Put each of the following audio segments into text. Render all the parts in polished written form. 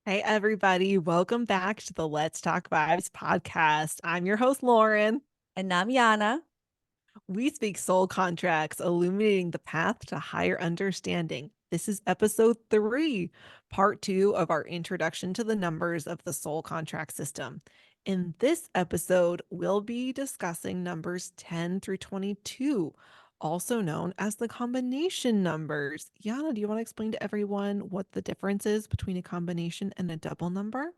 Hey, everybody. Welcome back to the Let's Talk Vibes podcast. I'm your host, Lauren. And I'm Yiannah. We speak soul contracts, illuminating the path to higher understanding. This is episode 3, part 2 of our introduction to the numbers of the soul contract system. In this episode, we'll be discussing numbers 10 through 22, also known as the combination numbers. Yana, do you want to explain to everyone what the difference is between a combination and a double number?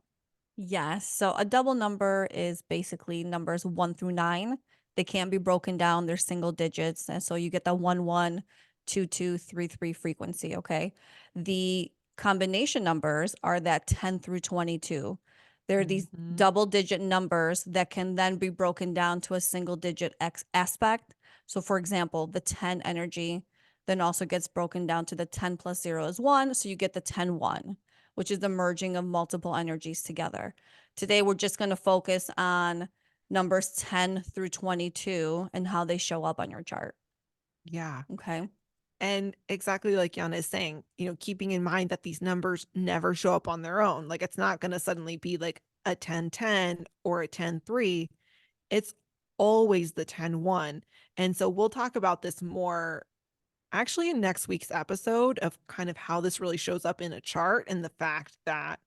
Yes, so a double number is basically numbers 1 through 9. They can be broken down, they're single digits. And so you get the 1 1 2 2 3 3 frequency, okay? The combination numbers are that 10 through 22. They're these Mhm. double digit numbers that can then be broken down to a single digit X aspect. So, for example, the 10 energy then also gets broken down to the 10 plus 0 is 1. So you get the 10 1, which is the merging of multiple energies together. Today, we're just going to focus on numbers 10 through 22 and how they show up on your chart. Yeah. Okay. And exactly like Yana is saying, keeping in mind that these numbers never show up on their own. Like it's not going to suddenly be like a 10-10 or a 10-3. It's always the 10-1. And so we'll talk about this more actually in next week's episode of kind of how this really shows up in a chart and the fact that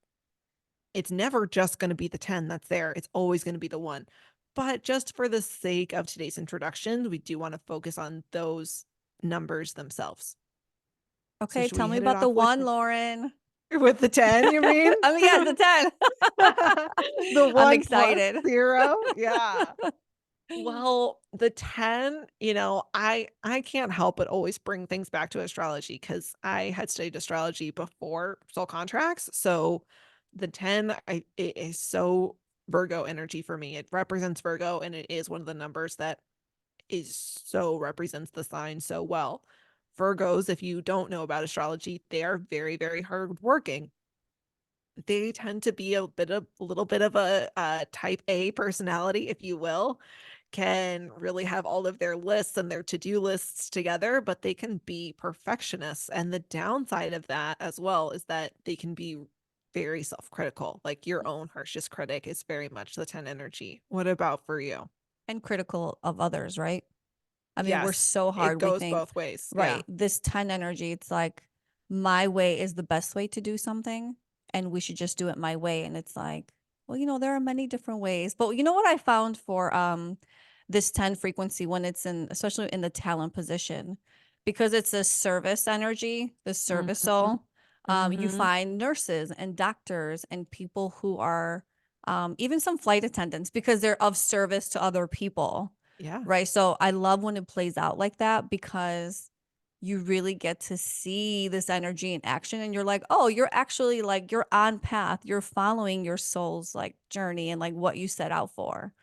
it's never just going to be the 10 that's there. It's always going to be the 1. But just for the sake of today's introduction, we do want to focus on those numbers themselves. So Okay. should we Tell me hit it about the off with one, Lauren. with the 10, you mean? I mean, yes, the 10. The I'm 1 plus excited. 0? Yeah. Well, the 10, I can't help but always bring things back to astrology because I had studied astrology before soul contracts. So the 10 it is so Virgo energy for me. It represents Virgo and it is one of the numbers that is so represents the sign so well. Virgos, if you don't know about astrology, they are very, very hardworking. They tend to be a little bit of a type A personality, if you will, can really have all of their lists and their to-do lists together, but they can be perfectionists. And the downside of that as well is that they can be very self-critical. Like your own harshest critic is very much the 10 energy. What about for you? And critical of others, right? I mean, we're Yes, so it hard. We goes think, both ways. Yeah. right, this 10 energy, it's like my way is the best way to do something, and we should just do it my way. And it's like, well, there are many different ways. But you know what I found for this 10 frequency when it's in, especially in the talent position, because it's a service energy, the service Mm-hmm. soul, you Mm-hmm. find nurses and doctors and people who are even some flight attendants because they're of service to other people. Yeah. Right. So I love when it plays out like that because you really get to see this energy in action and you're like, oh, you're actually like you're on path. You're following your soul's like journey and like what you set out for.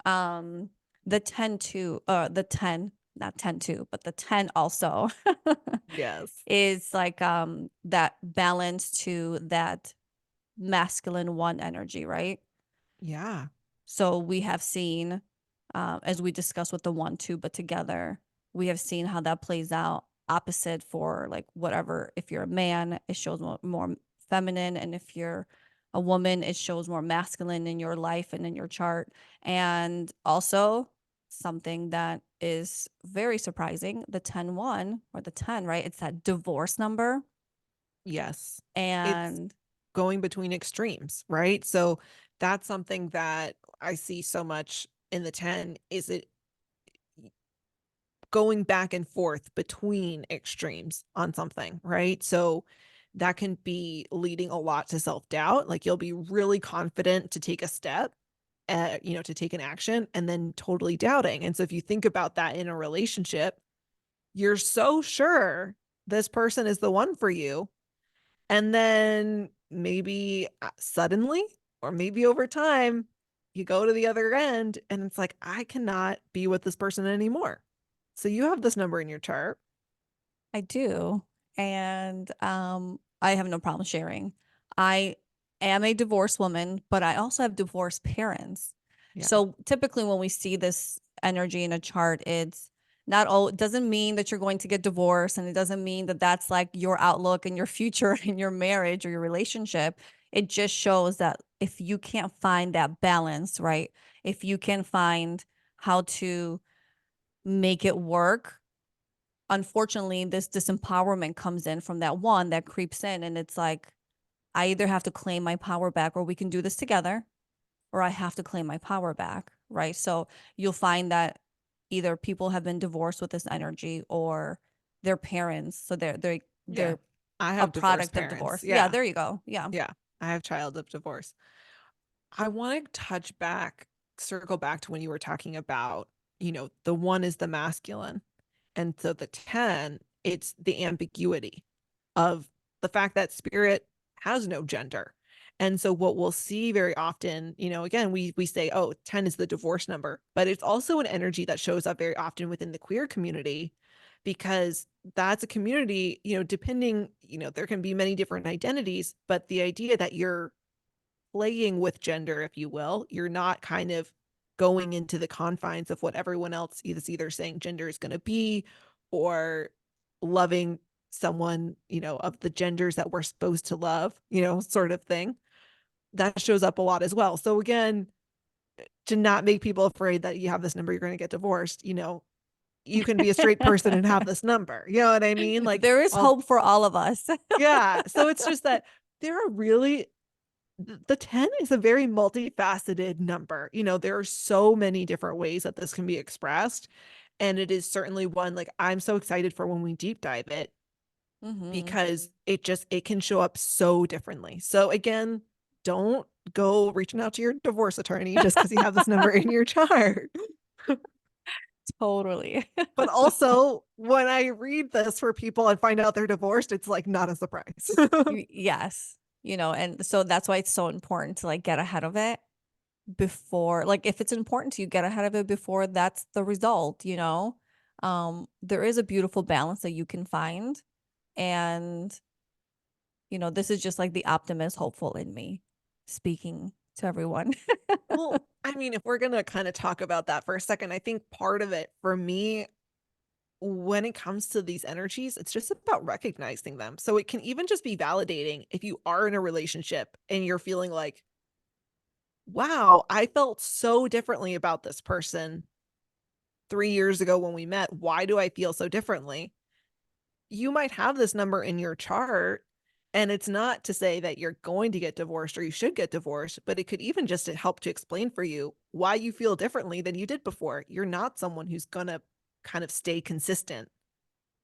Um the 10 to the 10, not 10 to, but the 10 also Yes. is like that balance to that masculine one energy, right? Yeah. So we have seen, as we discussed with the 1 2, but together, we have seen how that plays out opposite for like whatever. If you're a man, it shows more feminine. And if you're a woman, it shows more masculine in your life and in your chart. And also, something that is very surprising, the 10 1 or the 10, right? It's that divorce number. Yes. It's And going between extremes, right? So that's something that I see so much in the 10 is it going back and forth between extremes on something, right? So that can be leading a lot to self-doubt. Like you'll be really confident to take a step, to take an action and then totally doubting. And so if you think about that in a relationship, you're so sure this person is the one for you. And then maybe suddenly, or maybe over time, you go to the other end and it's like, I cannot be with this person anymore. So you have this number in your chart. I do. And I have no problem sharing. I am a divorced woman, but I also have divorced parents. Yeah. So typically when we see this energy in a chart, it's not all, it doesn't mean that you're going to get divorced and it doesn't mean that that's like your outlook and your future in your marriage or your relationship. It just shows that if you can't find that balance, right? If you can find how to make it work, unfortunately, this disempowerment comes in from that one that creeps in. And it's like, I either have to claim my power back or we can do this together, or I have to claim my power back, right? So you'll find that either people have been divorced with this energy or their parents. So Yeah. they're I a have divorced product of parents. divorce. Yeah, Yeah. there you go. Yeah. Yeah. I have child of divorce. I want to touch back, circle back to when you were talking about, the one is the masculine. And so the 10, it's the ambiguity of the fact that spirit has no gender. And so what we'll see very often, again, we say, oh, 10 is the divorce number, but it's also an energy that shows up very often within the queer community because that's a community, depending, there can be many different identities, but the idea that you're playing with gender, if you will. You're not kind of going into the confines of what everyone else is either saying gender is going to be or loving someone, of the genders that we're supposed to love, sort of thing. That shows up a lot as well. So again, to not make people afraid that you have this number, you're going to get divorced, you can be a straight person and have this number. You know what I mean? Like, There is all, hope for all of us. yeah. So it's just that there are really the 10 is a very multifaceted number. There are so many different ways that this can be expressed. And it is certainly one like I'm so excited for when we deep dive it Hmm. because it can show up so differently. So again, don't go reaching out to your divorce attorney just because you have this number in your chart. Totally. But also, when I read this for people and find out they're divorced, it's like not a surprise. Yes. And so that's why it's so important to like get ahead of it before, like if it's important to you, get ahead of it before that's the result. There is a beautiful balance that you can find. And, this is just like the optimist hopeful in me speaking to everyone. Well, I mean, if we're going to kind of talk about that for a second, I think part of it for me when it comes to these energies, it's just about recognizing them. So it can even just be validating if you are in a relationship and you're feeling like, wow, I felt so differently about this person 3 years ago when we met. Why do I feel so differently? You might have this number in your chart. And it's not to say that you're going to get divorced or you should get divorced, but it could even just to help to explain for you why you feel differently than you did before. You're not someone who's going to kind of stay consistent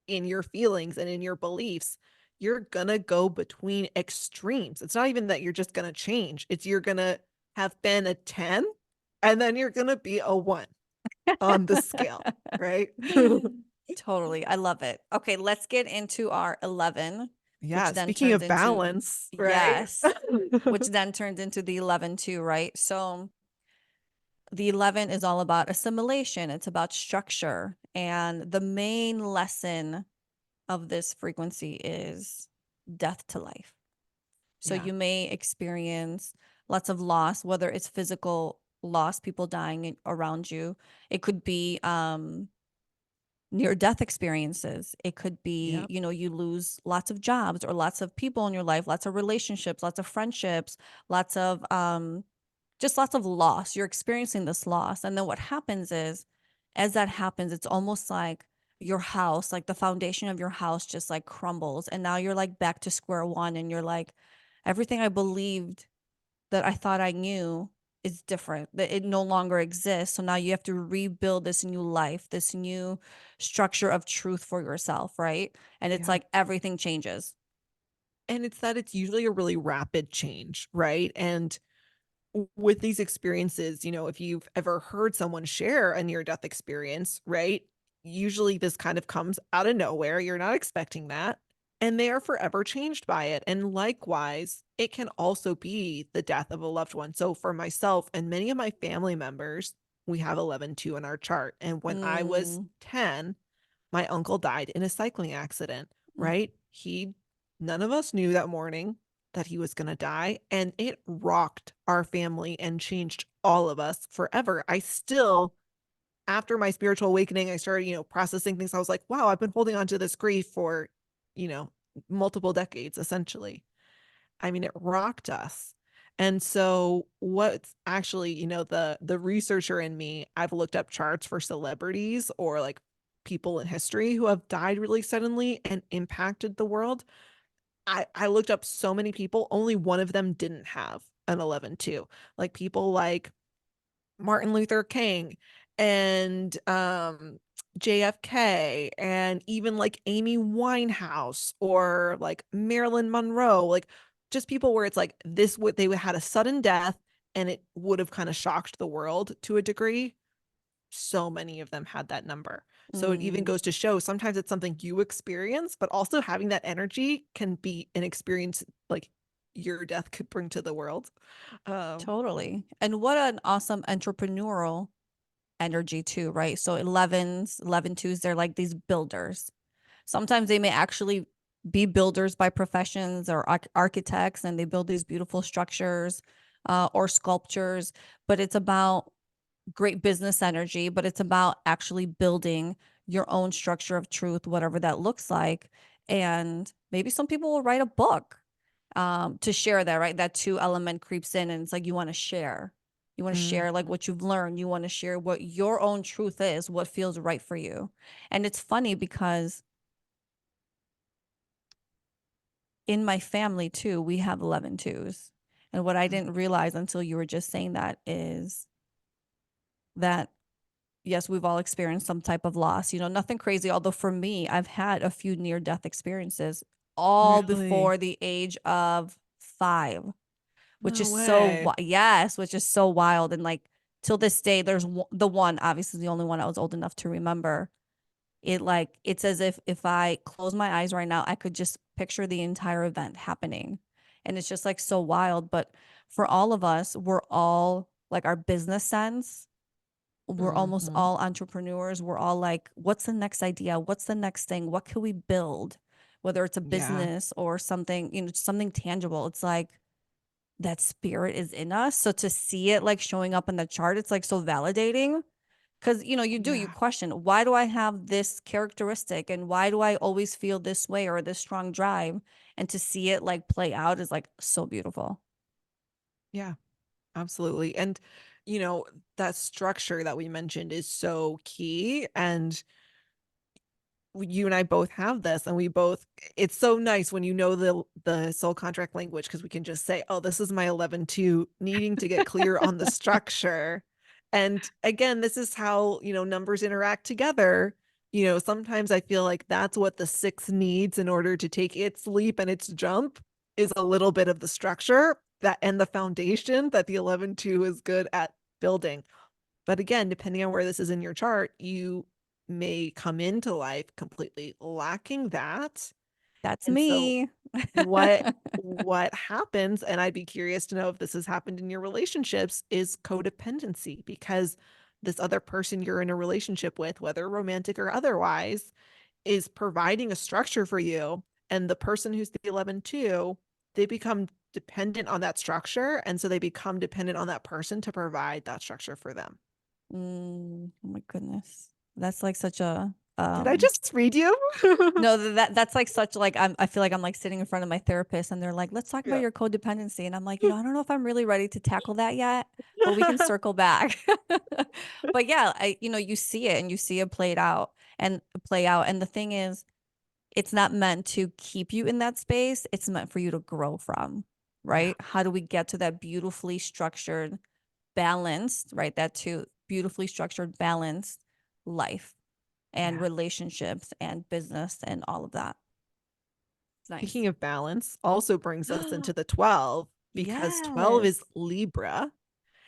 in your feelings and in your beliefs, you're gonna go between extremes. It's not even that you're just gonna change, it's you're gonna have been a 10 and then you're gonna be a 1 on the scale, right? Totally. I love it. Okay, let's get into our 11, which Yeah, then speaking turns of into, balance, right? yes, which then turns into the 11 too, right? So the 11 is all about assimilation, it's about structure. And the main lesson of this frequency is death to life. So Yeah, you may experience lots of loss, whether it's physical loss, people dying around you. It could be near death experiences. It could be, yep, you lose lots of jobs or lots of people in your life, lots of relationships, lots of friendships, lots of just lots of loss. You're experiencing this loss. And then what happens is, as that happens, it's almost like your house, like the foundation of your house just like crumbles. And now you're like back to square one. And you're like, everything I believed that I thought I knew is different, that it no longer exists. So now you have to rebuild this new life, this new structure of truth for yourself, right? And it's yeah. like everything changes. And it's that it's usually a really rapid change, right? And with these experiences, if you've ever heard someone share a near death experience, right? Usually this kind of comes out of nowhere. You're not expecting that. And they are forever changed by it. And likewise, it can also be the death of a loved one. So for myself and many of my family members, we have 11-2 in our chart. And when I was Mm, 10, my uncle died in a cycling accident, mm, right? None of us knew that morning that he was going to die. And it rocked our family and changed all of us forever. I still, after my spiritual awakening, I started, processing things. I was like, wow, I've been holding on to this grief for, you know, multiple decades, essentially. I mean, it rocked us. And so what's actually, the researcher in me, I've looked up charts for celebrities or like people in history who have died really suddenly and impacted the world. I looked up so many people, only one of them didn't have an 11-2. Like people like Martin Luther King and JFK and even like Amy Winehouse or like Marilyn Monroe, like just people where it's like this would they had a sudden death and it would have kind of shocked the world to a degree. So many of them had that number. So it even Mm, goes to show sometimes it's something you experience, but also having that energy can be an experience like your death could bring to the world. Um, totally. And what an awesome entrepreneurial energy too, right? So 11s, 11 twos, they're like these builders. Sometimes they may actually be builders by professions or architects, and they build these beautiful structures or sculptures, but it's about great business energy, but it's about actually building your own structure of truth, whatever that looks like. And maybe some people will write a book to share that, right? That two element creeps in, and it's like you want to share. You want to mm, share like what you've learned. You want to share what your own truth is, what feels right for you. And it's funny because in my family too, we have 11 twos. And what I mm, didn't realize until you were just saying that is that yes, we've all experienced some type of loss, nothing crazy. Although for me, I've had a few near death experiences all really? before the age of 5, which No is so, way. yes, which is so wild. And like till this day, there's the one, obviously the only one I was old enough to remember. It's as if I close my eyes right now, I could just picture the entire event happening. And it's just like so wild. But for all of us, we're all like our business sense, we're almost Mhm. all entrepreneurs. We're all like, what's the next idea? What's the next thing? What can we build? Whether it's a Yeah. business or something, something tangible. It's like that spirit is in us. So to see it like showing up in the chart, it's like so validating. Cause you Yeah. question, why do I have this characteristic and why do I always feel this way or this strong drive? And to see it like play out is like so beautiful. Yeah. Absolutely. And, you know, that structure that we mentioned is so key. And you and I both have this and we both it's so nice when you know the soul contract language because we can just say, "Oh, this is my 11-2 needing to get clear on the structure." And again, this is how, numbers interact together. Sometimes I feel like that's what the 6 needs in order to take its leap and its jump is a little bit of the structure that and the foundation that the 11-2 is good at building. But again, depending on where this is in your chart, you may come into life completely lacking that. That's And so me. what happens, and I'd be curious to know if this has happened in your relationships, is codependency because this other person you're in a relationship with, whether romantic or otherwise, is providing a structure for you. And the person who's the 11-2, they become dependent on that structure. And so they become dependent on that person to provide that structure for them. Oh my goodness. That's like such a Did I just read you? no, that's like such like I feel like I'm like sitting in front of my therapist and they're like, "Let's talk about Yeah. your codependency." And I'm like, I don't know if I'm really ready to tackle that yet, but we can circle back." But yeah, you see it and you see it played out and play out. And the thing is, it's not meant to keep you in that space. It's meant for you to grow from, Yeah. right? How do we get to that beautifully structured, balanced, right? That too, beautifully structured, balanced life and Yeah. relationships and business and all of that. It's nice. Speaking of balance, also brings us into the 12 because 12 is Yes. Libra.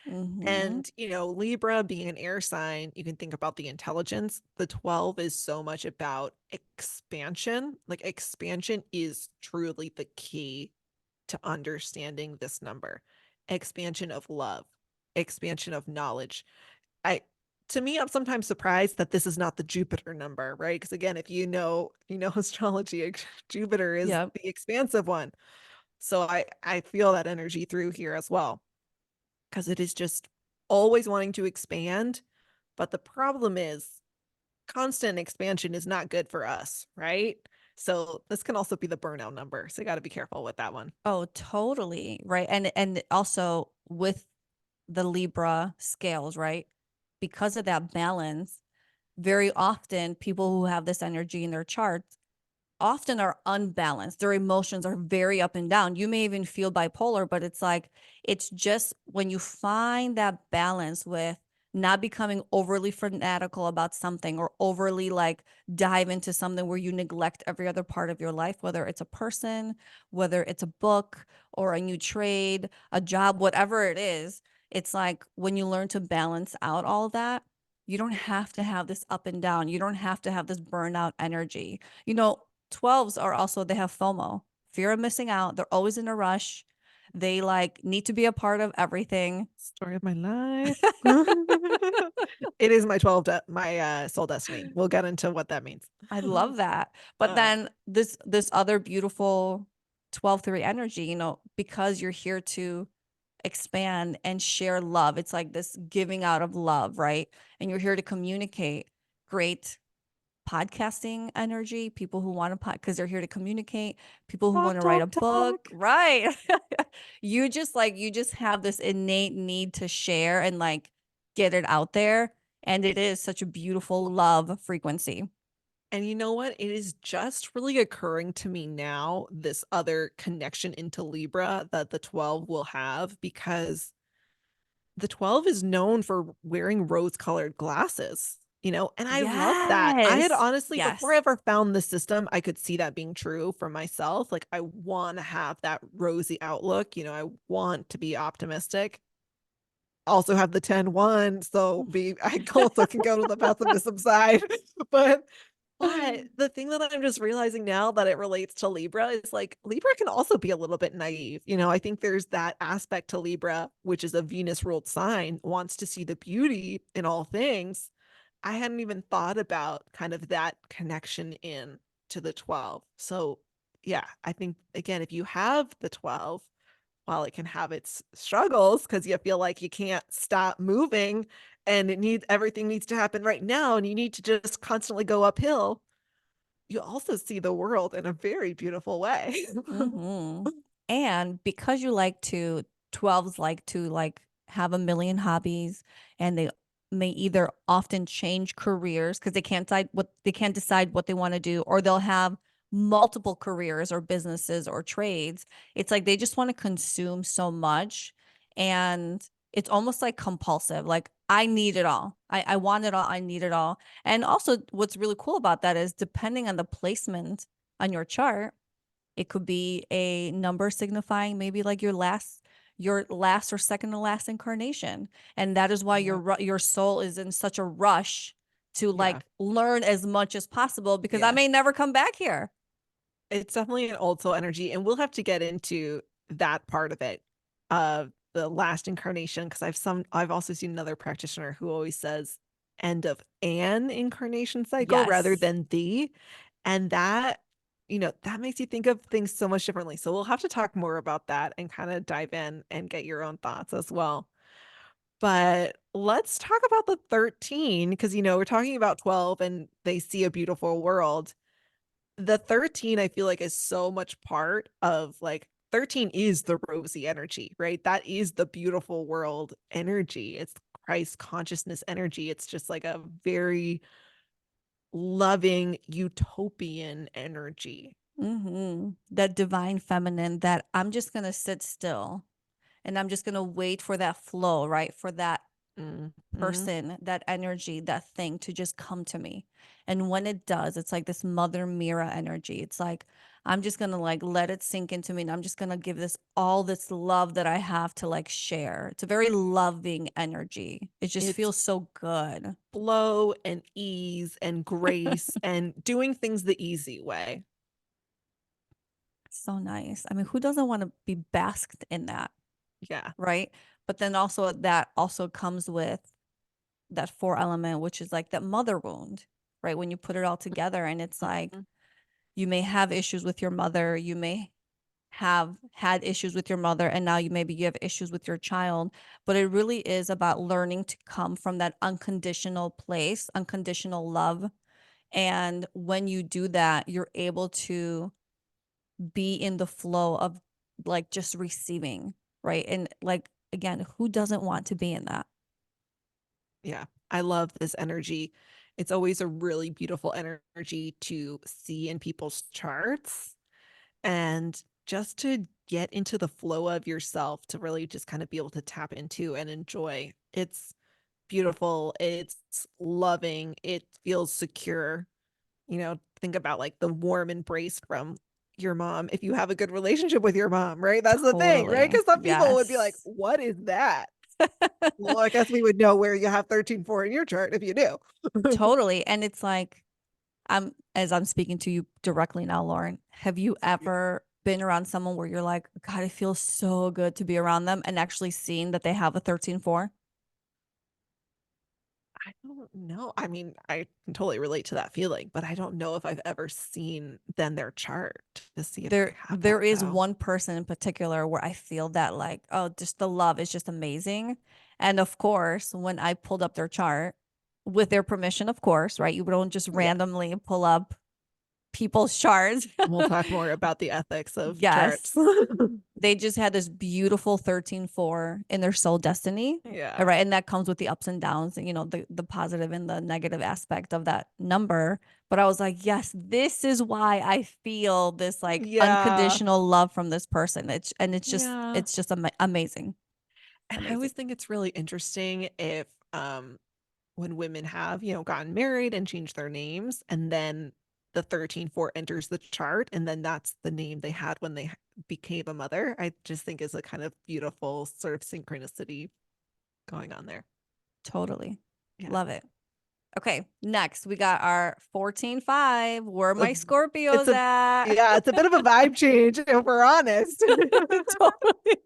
Mm-hmm. And, Libra being an air sign, you can think about the intelligence. The 12 is so much about expansion. Like, expansion is truly the key to understanding this number. Expansion of love, expansion of knowledge. I to me, I'm sometimes surprised that this is not the Jupiter number, right? Because again, if astrology, Jupiter is Yep. the expansive one. So I feel that energy through here as well because it is just always wanting to expand, but the problem is constant expansion is not good for us, right? So this can also be the burnout number. So you got to be careful with that one. Oh, totally. Right. And also with the Libra scales, right? Because of that balance, very often people who have this energy in their charts often are unbalanced. Their emotions are very up and down. You may even feel bipolar, but it's like, it's just when you find that balance with not becoming overly fanatical about something or overly like dive into something where you neglect every other part of your life, whether it's a person, whether it's a book or a new trade, a job, whatever it is. It's like when you learn to balance out all that, you don't have to have this up and down. You don't have to have this burnout energy. You know, 12s are also, they have FOMO, fear of missing out. They're always in a rush. They like need to be a part of everything. Story of my life. It is my my soul destiny. We'll get into what that means. I love that. But Uh, then this other beautiful 12/3 energy, you know, because you're here to expand and share love. It's like this giving out of love, right? And you're here to communicate. Great podcasting energy, people who want to because they're here to communicate, people who want talk, to write a talk, book, talk. right? You just have this innate need to share and like get it out there. And it is such a beautiful love frequency. And you know what? It is just really occurring to me now, this other connection into Libra that the 12 will have, because the 12 is known for wearing rose-colored glasses, and I love that. I had Yes. honestly, before I Yes. ever found the system, I could see that being true for myself. Like, I want to have that rosy outlook. I want to be optimistic. Also have the 10-1, so I also can go to the pessimism side. But the thing that I'm just realizing now that it relates to Libra is like Libra can also be a little bit naive. I think there's that aspect to Libra, which is a Venus ruled sign, wants to see the beauty in all things. I hadn't even thought about kind of that connection in to the 12. So, yeah, I think again, if you have the 12, while it can have its struggles because you feel like you can't stop moving and everything needs to happen right now and you need to just constantly go uphill, you also see the world in a very beautiful way. Mm-hmm. And because you like to, 12s like to like have a million hobbies, and they may either often change careers because they can't decide what they want to do, or they'll have multiple careers or businesses or trades. It's like they just want to consume so much, and it's almost like compulsive. Like I need it all. I want it all. I need it all. And also what's really cool about that is depending on the placement on your chart, it could be a number signifying maybe like your last or second to last incarnation. And that is why Yep. your soul is in such a rush to Yeah. like learn as much as possible because I Yeah. may never come back here. It's definitely an old soul energy, and we'll have to get into that part of it, the last incarnation, because I've also seen another practitioner who always says end of an incarnation cycle rather Yes. than the, and that makes you think of things so much differently. So we'll have to talk more about that and kind of dive in and get your own thoughts as well. But let's talk about the 13 because we're talking about 12 and they see a beautiful world. The 13, I feel like, is so much part of, like, 13 is the rosy energy, right? That is the beautiful world energy. It's Christ consciousness energy. It's just like a very loving utopian energy. That divine feminine, that I'm just going to sit still and I'm just going to wait for that flow, right? For that Mhm. person, that energy, that thing to just come to me. And when it does, it's like this mother mirror energy. It's like I'm just gonna like let it sink into me, and I'm just gonna give this all this love that I have to like share. It's a very loving energy. It just It's feels so good. flow and ease and grace and doing things the easy way. So nice. I mean, who doesn't want to be basked in that, Yeah. right? But then also that also comes with that four element, which is like that mother wound, right? When you put it all together, and it's like Mhm. you may have issues with your mother, you may have had issues with your mother, and now you have issues with your child, but it really is about learning to come from that unconditional place, unconditional love, And when you do that, you're able to be in the flow of like just receiving, right? And like, again, who doesn't want to be in that? Yeah, I love this energy. It's always a really beautiful energy to see in people's charts and just to get into the flow of yourself to really just kind of be able to tap into and enjoy. It's beautiful. It's loving. It feels secure. Think about like the warm embrace from your mom if you have a good relationship with your mom, right? That's the thing, right? Totally. Because some people would be like, Yes. what is that? Well, I guess we would know where you have 13-4 in your chart if you do. Totally. And it's like, as I'm speaking to you directly now, Lauren, have you Yeah. ever been around someone where you're like, God, it feels so good to be around them and actually seeing that they have a 13-4? I don't know. I mean, I can totally relate to that feeling, but I don't know if I've ever seen then their chart to see if they have There that is though. one person in particular where I feel that like, oh, just the love is just amazing. And of course, when I pulled up their chart with their permission, of course, right? You don't just Yeah. randomly pull up people's charts. We'll talk more about the ethics of charts. Yes. They just had this beautiful 13-4 in their soul destiny. Yeah. All right. And that comes with the ups and downs, and the positive and the negative aspect of that number. But I was like, yes, this is why I feel this like Yeah. unconditional love from this person. It's just Yeah. it's just amazing. And I always Amazing. think it's really interesting if when women have, gotten married and changed their names and then the 13-4 enters the chart and then that's the name they had when they became a mother. I just think is a kind of beautiful sort of synchronicity going on there. Totally. Yeah. Love it. Okay, next we got our 14-5. Where Uh, my It's Scorpios a at? yeah, it's a bit of a vibe change if we're honest. Totally.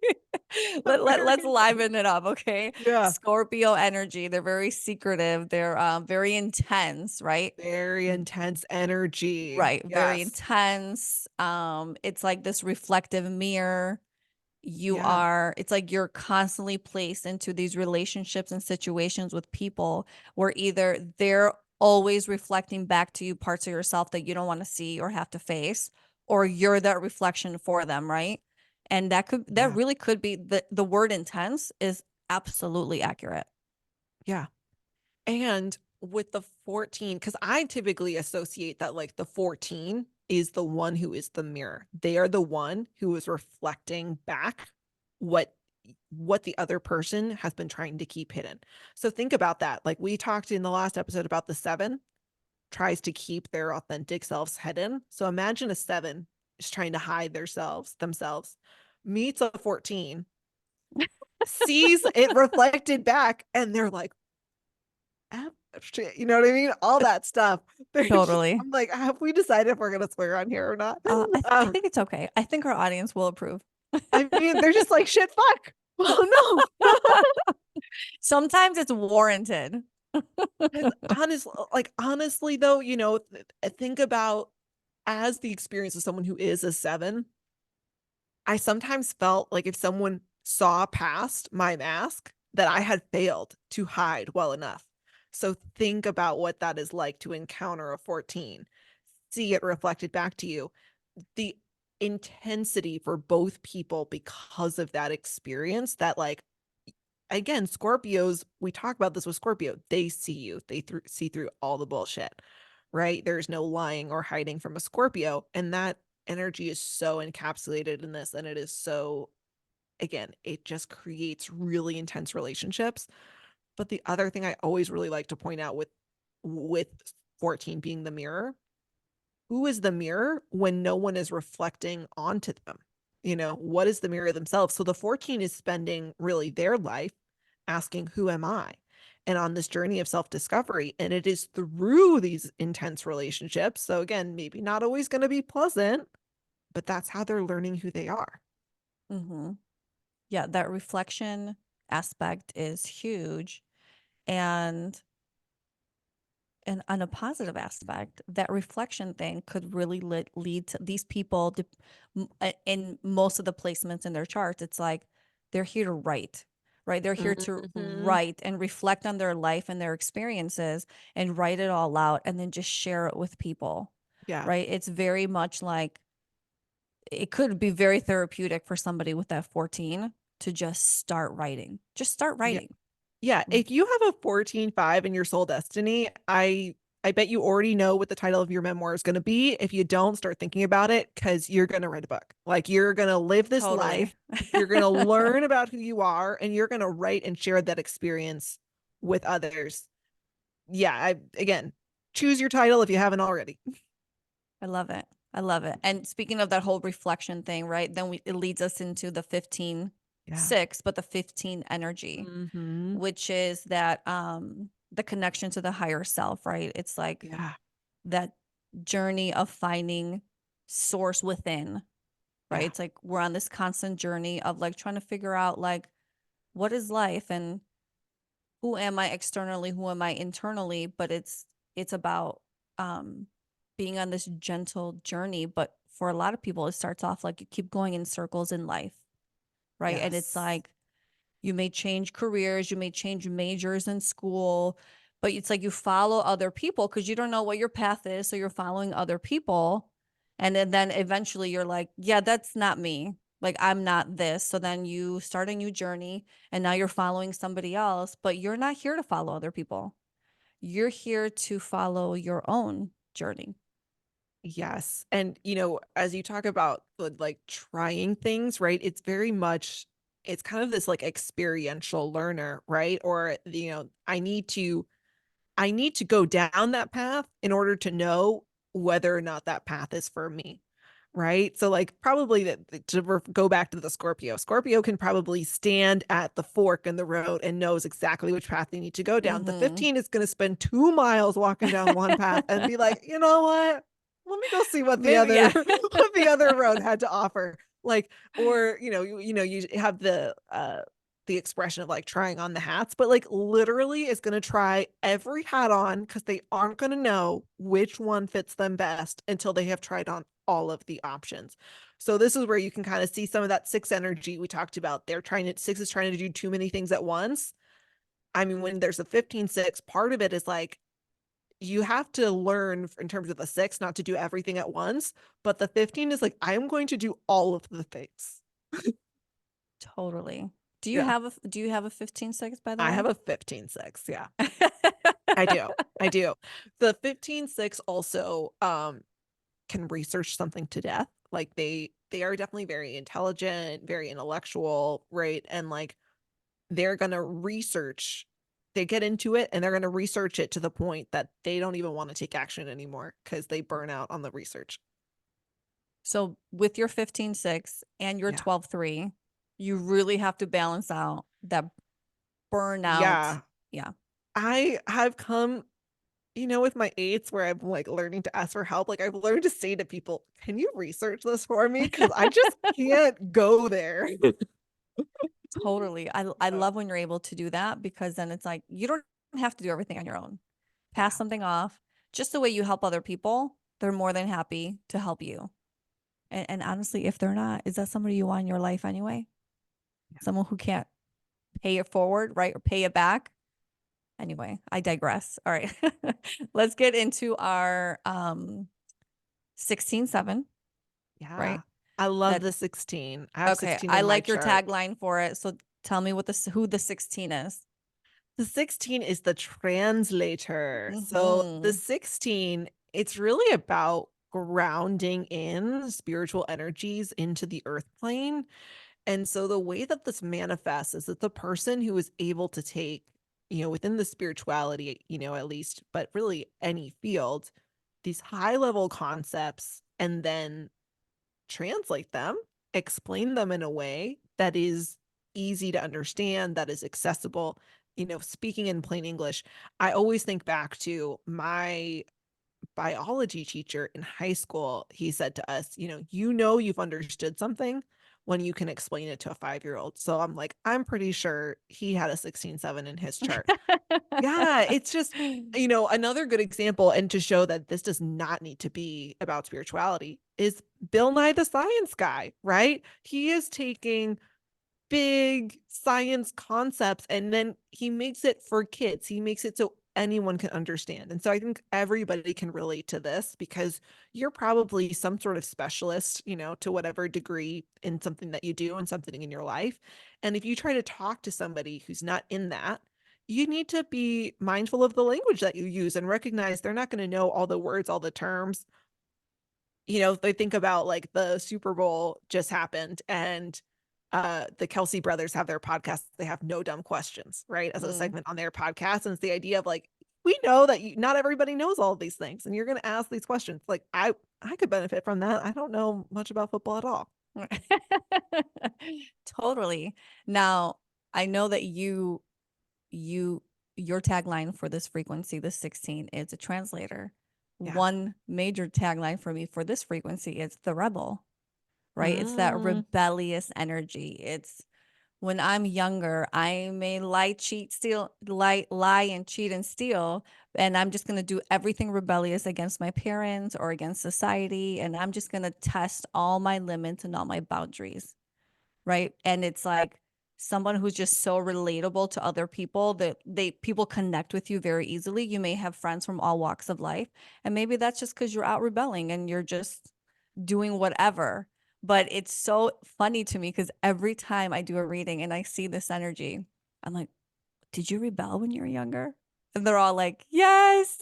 Let's Very, liven it up, okay? yeah, Scorpio energy. They're very secretive. They're very intense, right? very intense energy. Right, very Yes. intense. It's like this reflective mirror. Yeah. It's like you're constantly placed into these relationships and situations with people where either they're always reflecting back to you parts of yourself that you don't want to see or have to face, or you're that reflection for them, right? And that Yeah. really could be the word intense is absolutely accurate. Yeah. And with the 14, because I typically associate that like the 14 is the one who is the mirror. They are the one who is reflecting back what what the other person has been trying to keep hidden. So think about that. Like we talked in the last episode about the 7 tries to keep their authentic selves hidden. So imagine a 7 is trying to hide themselves, meets a 14, sees it reflected back, and they're like, shit, you know what I mean? All that stuff. Totally. I'm like, have we decided if we're gonna swear on here or not? I think it's okay. I think our audience will approve. I mean, they're just like shit. Fuck. Oh no. Sometimes it's warranted. Because honestly, though, think about as the experience of someone who is a 7. I sometimes felt like if someone saw past my mask, that I had failed to hide well enough. So think about what that is like to encounter a 14, see it reflected back to you. The intensity for both people because of that experience that like again, Scorpios, we talk about this with Scorpio, they see you, see through all the bullshit, right? There's no lying or hiding from a Scorpio. And that energy is so encapsulated in this. And it is so, again, it just creates really intense relationships. But the other thing I always really like to point out with 14 being the mirror, who is the mirror when no one is reflecting onto them? What is the mirror themselves? So the 14 is spending really their life asking, who am I? And on this journey of self discovery. And it is through these intense relationships. So again, maybe not always going to be pleasant, but that's how they're learning who they are. Hmm. Yeah, that reflection aspect is huge. And on a positive aspect, that reflection thing could really lead to these people in most of the placements in their charts. It's like they're here to write, right? They're here to Mhm. write and reflect on their life and their experiences and write it all out and then just share it with people, Yeah. right? It's very much like it could be very therapeutic for somebody with that 14 to just start writing. Just start Yeah. writing. Yeah, if you have a 14-5 in your soul destiny, I bet you already know what the title of your memoir is going to be. If you don't, start thinking about it because you're going to write a book. Like you're going to live this Totally. life, you're going to learn about who you are, and you're going to write and share that experience with others. Yeah, again, choose your title if you haven't already. I love it. I love it. And speaking of that whole reflection thing, right? Then it leads us into the 15 Yeah. 6, but the 15 energy, Hmm. which is that the connection to the higher self, right? It's like Yeah. that journey of finding source within, right? Yeah. It's like we're on this constant journey of like trying to figure out like what is life and who am I externally, who am I internally, but it's about um being on this gentle journey, but for a lot of people it starts off like you keep going in circles in life, right? And it's Yes. like you may change careers, you may change majors in school, but it's like you follow other people because you don't know what your path is. So you're following other people. And then eventually you're like, yeah, that's not me. Like, I'm not this. So then you start a new journey and now you're following somebody else, but you're not here to follow other people. You're here to follow your own journey. Yes. And as you talk about like trying things, right? It's very much it's kind of this like experiential learner, right? Or I need to go down that path in order to know whether or not that path is for me. Right. So, like, probably that to go back to the Scorpio, Scorpio can probably stand at the fork in the road and knows exactly which path they need to go down. The Mm-hmm. 15 is going to spend 2 miles walking down one path and be like, you know what? Let me go see what the Maybe, other yeah. what the other road had to offer. Like, or you have the expression of like trying on the hats, but like literally is going to try every hat on because they aren't going to know which one fits them best until they have tried on all of the options. So this is where you can kind of see some of that six energy we talked about. Six is trying to do too many things at once. I mean, when there's a 15-6, part of it is like you have to learn in terms of the six not to do everything at once. But the 15 is like, I am going to do all of the things. Totally. Yeah. Do you have a 15-6, by the I have way? a 15-6. Yeah. I do. I do. The 15-6 also can research something to death. Like they are definitely very intelligent, very intellectual, right? And like they're going to research they get into it and they're going to research it to the point that they don't even want to take action anymore because they burn out on the research. So with your 15-6 and your Yeah. 12-3, you really have to balance out that burnout. Yeah. Yeah. I have come, with my eights where I'm like learning to ask for help. Like I've learned to say to people, can you research this for me? Because I just can't go there. Totally. I Yeah. love when you're able to do that because then it's like you don't have to do everything on your own. Pass Yeah. something off. Just the way you help other people, they're more than happy to help you. And honestly, if they're not, is that somebody you want in your life anyway? Someone who can't pay it forward, right? Or pay it back? Anyway, I digress. All right. Let's get into our 16-7, Yeah. right? I love That the 16. I have okay. 16 I in my like your chart. tagline for it. So tell me who the 16 is. The 16 is the translator. So the Hmm. 16, it's really about grounding in spiritual energies into the earth plane. And so the way that this manifests is that the person who is able to take, within the spirituality, at least, but really any field, these high level concepts and then translate them, explain them in a way that is easy to understand, that is accessible. Speaking in plain English, I always think back to my biology teacher in high school. He said to us, you've understood something when you can explain it to a 5-year-old. So I'm like, I'm pretty sure he had a 16-7 in his chart. Yeah, it's just, another good example, and to show that this does not need to be about spirituality, is Bill Nye the Science Guy, right? He is taking big science concepts, and then he makes it for kids. He makes it so anyone can understand. And so I think everybody can relate to this because you're probably some sort of specialist, to whatever degree in something that you do and something in your life. And if you try to talk to somebody who's not in that, you need to be mindful of the language that you use and recognize they're not going to know all the words, all the terms. They think about like the Super Bowl just happened and the Kelsey brothers have their podcast. They have no dumb questions, right? As a Mm. segment on their podcast. And it's the idea of like, we know that not everybody knows all of these things and you're going to ask these questions. Like I could benefit from that. I don't know much about football at all. Totally. Now, I know that you your tagline for this frequency, the 16, is a translator. Yeah. One major tagline for me for this frequency is the rebel, right? It's that Mm. rebellious energy. It's when I'm younger, I may lie, cheat, steal, lie and cheat and steal, and I'm just gonna do everything rebellious against my parents or against society, and I'm just gonna test all my limits and all my boundaries, right? And it's like someone who's just so relatable to other people that people connect with you very easily. You may have friends from all walks of life, and maybe that's just because you're out rebelling and you're just doing whatever. But it's so funny to me because every time I do a reading and I see this energy, I'm like, did you rebel when you were younger? And they're all like, yes,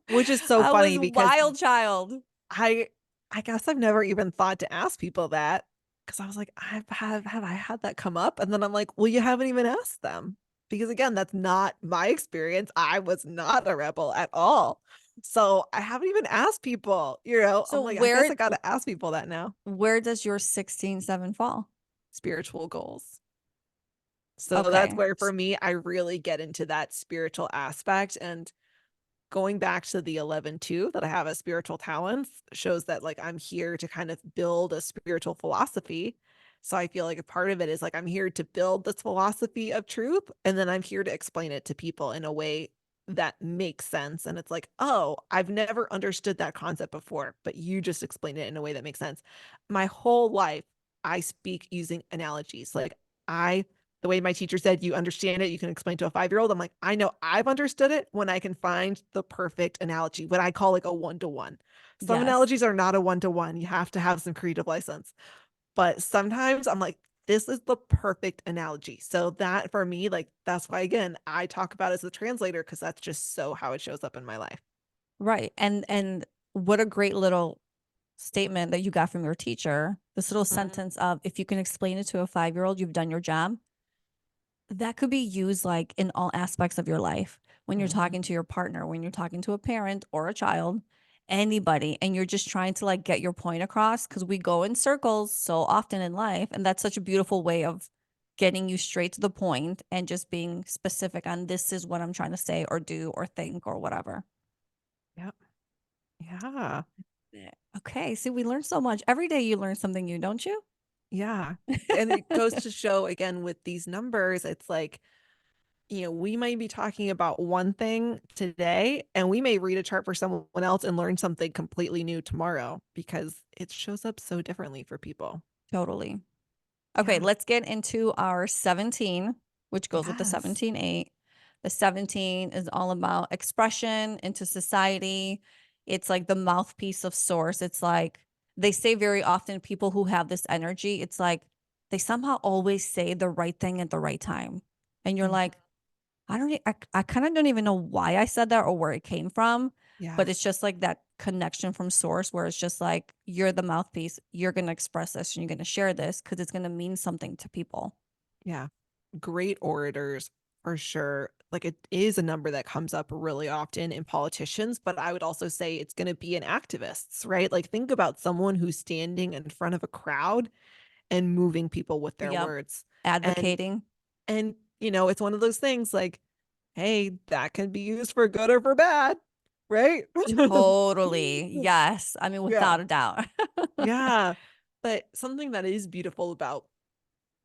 Which is so I was funny because wild child. I I guess I've never even thought to ask people that because I was like, have I had that come up? And then I'm like, well, you haven't even asked them. Because again, that's not my experience. I was not a rebel at all. So I haven't even asked people, I'm So like, I guess I gotta ask people that now. where does your 16-7 fall? Spiritual goals. So that's Okay. where for me, I really get into that spiritual aspect. And going back to the 11 2 that I have as spiritual talents shows that like I'm here to kind of build a spiritual philosophy. So I feel like a part of it is like I'm here to build this philosophy of truth and then I'm here to explain it to people in a way that makes sense. And it's like, oh, I've never understood that concept before, but you just explained it in a way that makes sense. My whole life, I speak using analogies. Like I the way my teacher said, you understand it, you can explain to a 5-year-old. I'm like, I know I've understood it when I can find the perfect analogy, what I call like a one-to-one. Some Yes. analogies are not a one-to-one. You have to have some creative license. But sometimes I'm like, this is the perfect analogy. So that for me, like that's why again, I talk about it as a translator because that's just so how it shows up in my life. Right. And what a great little statement that you got from your teacher. This little Mhm. sentence of if you can explain it to a 5-year-old, you've done your job. That could be used like in all aspects of your life. When you're Mhm. talking to your partner, when you're talking to a parent or a child, anybody, and you're just trying to like get your point across because we go in circles so often in life. And that's such a beautiful way of getting you straight to the point and just being specific on this is what I'm trying to say or do or think or whatever. Yep. Yeah. Yeah. Okay, see, we learn so much. Every day you learn something new, don't you? Yeah. And it goes to show again with these numbers, it's like we might be talking about one thing today, and we may read a chart for someone else and learn something completely new tomorrow because it shows up so differently for people. Totally. Okay, Yeah. let's get into our 17, which goes with the Yes. 17-8. The 17 is all about expression into society. It's like the mouthpiece of source. It's like they say very often people who have this energy, it's like they somehow always say the right thing at the right time. And you're Mhm. like, I kind of don't even know why I said that or where it came from, but it's Yes. just like that connection from source where it's just like you're the mouthpiece, you're going to express this and you're going to share this because it's going to mean something to people. Yeah. Great orators for sure. Like it is a number that comes up really often in politicians, but I would also say it's going to be in activists, right? Like think about someone who's standing in front of a crowd and moving people with their Yep. words. And Advocating. it's one of those things like, hey, that can be used for good or for bad, right? Totally. Yes. I mean, Yeah. without a doubt. Yeah. But something that is beautiful about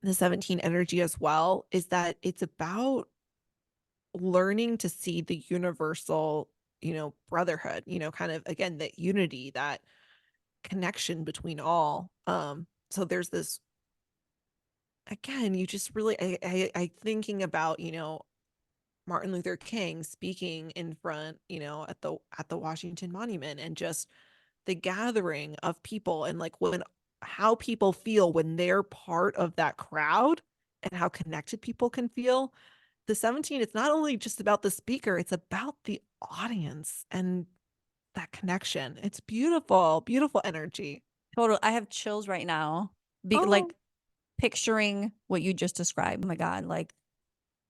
the 17 energy as well is that it's about learning to see the universal, brotherhood, kind of again, that unity, that connection between all. So there's this again, you just really I thinking about, Martin Luther King speaking in front, at the Washington Monument, and just the gathering of people, and like when how people feel when they're part of that crowd, and how connected people can feel. The 17, it's not only just about the speaker, it's about the audience and that connection. It's beautiful, beautiful energy. Total. I have chills right now. Oh, Like picturing what you just described. Oh my God. Like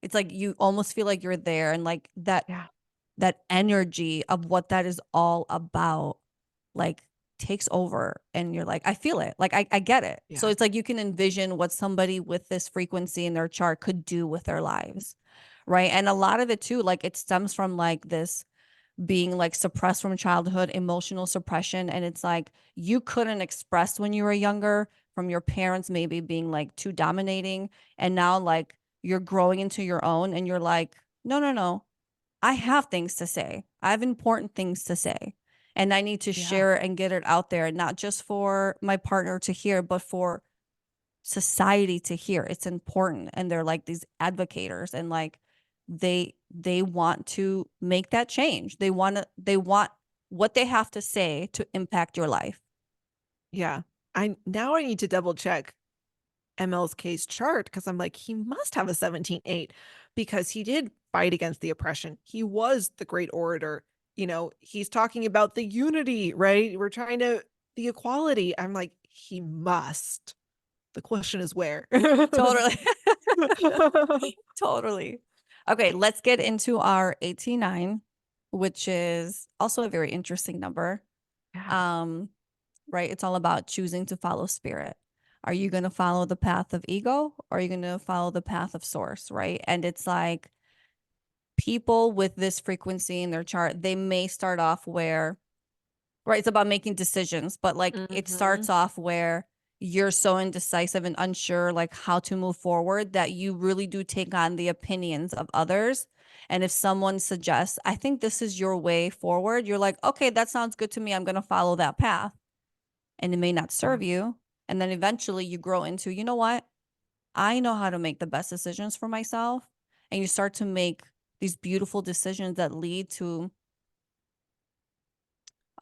it's like you almost feel like you're there, and like yeah, that energy of what that is all about, like takes over, and you're like, I feel it. Like I get it. So yeah, it's like you can envision what somebody with this frequency in their chart could do with their lives. Right. And a lot of it too, like it stems from like this being like suppressed from childhood, emotional suppression. And it's like you couldn't express when you were younger from your parents, maybe being like too dominating. And now, like, you're growing into your own, and you're like, no, no, no. I have things to say. I have important things to say. And I need to yeah, share and get it out there, not just for my partner to hear, but for society to hear. It's important. And they're like these advocators, and like they want to make that change. They want what they have to say to impact your life. yeah. I need to double check MLK's chart, because I'm like, he must have a 17-8, because he did fight against the oppression. He was the great orator. He's talking about the unity, right? We're trying to the equality. I'm like, he must. The question is where. Totally. Totally. Okay, let's get into our 89, which is also a very interesting number. Yeah. Um, right? It's all about choosing to follow spirit. Are you going to follow the path of ego, or are you going to follow the path of source, right? And it's like people with this frequency in their chart, they may start off where, right, it's about making decisions, but like it Hmm. starts off where you're so indecisive and unsure like how to move forward that you really do take on the opinions of others. And if someone suggests, I think this is your way forward, you're like, okay, that sounds good to me. I'm going to follow that path. And it may not Yeah. serve you. And then eventually you grow into, you know what? I know how to make the best decisions for myself. And you start to make these beautiful decisions that lead to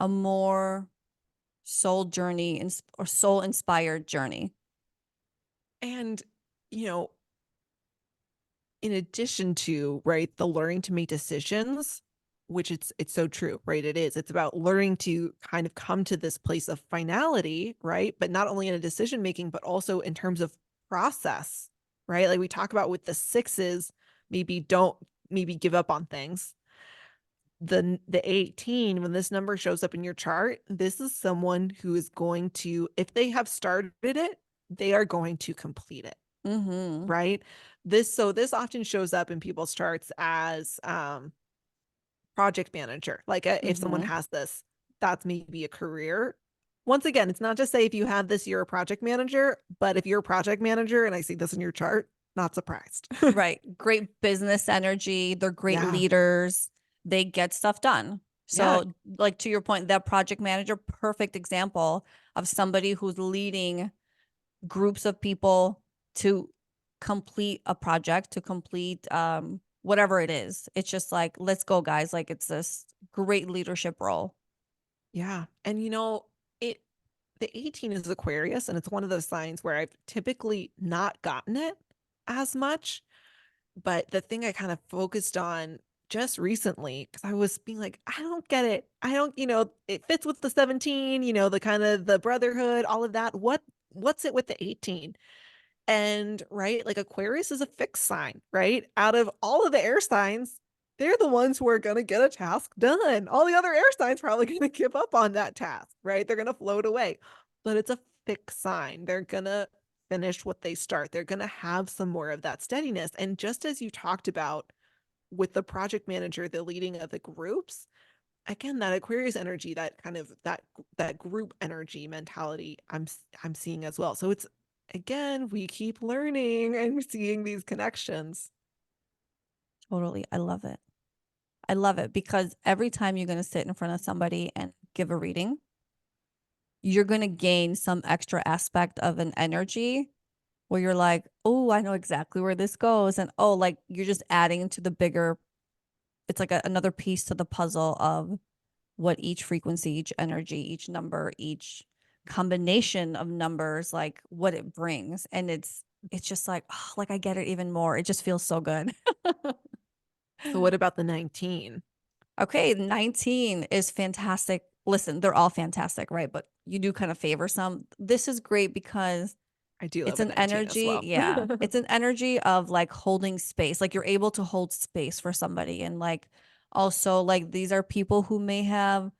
a more soul journey or soul inspired journey. And, you know, in addition to, right, the learning to make decisions, which it's so true, right? It is. It's about learning to kind of come to this place of finality, right? But not only in a decision making, but also in terms of process, right? Like we talk about with the sixes, maybe give up on things. The 18, when this number shows up in your chart, this is someone who is going to, if they have started it, they are going to complete it, Mm-hmm. right? This often shows up in people's charts as project manager. Like if someone Mm-hmm. has this, that's maybe a career. Once again, it's not to say if you have this, you're a project manager, but if you're a project manager and I see this in your chart, not surprised. Right. Great business energy. They're great Yeah. leaders. They get stuff done. Yeah. So, like to your point, that project manager, perfect example of somebody who's leading groups of people to complete a project, to complete whatever it is. It's just like, let's go, guys. Like it's this great leadership role. Yeah. And it the 18 is Aquarius, and it's one of those signs where I've typically not gotten it as much. But the thing I kind of focused on just recently, because I was being like, I don't get it. I don't, it fits with the 17, the kind of the brotherhood, all of that. What's it with the 18? And right, like Aquarius is a fixed sign, right? Out of all of the air signs, they're the ones who are going to get a task done. All the other air signs probably going to give up on that task, right? They're going to float away. But it's a fixed sign. They're going to finish what they start. They're going to have some more of that steadiness. And just as you talked about with the project manager, the leading of the groups, again, that Aquarius energy, that kind of that group energy mentality, I'm seeing as well. So it's again, we keep learning and seeing these connections. Totally. I love it. I love it because every time you're going to sit in front of somebody and give a reading, you're going to gain some extra aspect of an energy where you're like, oh, I know exactly where this goes. And oh, like you're just adding to the bigger, it's like another piece to the puzzle of what each frequency, each energy, each number, each combination of numbers, like what it brings. And it's just like, oh, like I get it even more. It just feels so good. So what about the 19? Okay, 19 is fantastic. Listen, they're all fantastic, right? But you do kind of favor some. This is great because I do it's love a an 19 as energy, well. yeah. It's an energy of like holding space. Like you're able to hold space for somebody. And like also like these are people who may have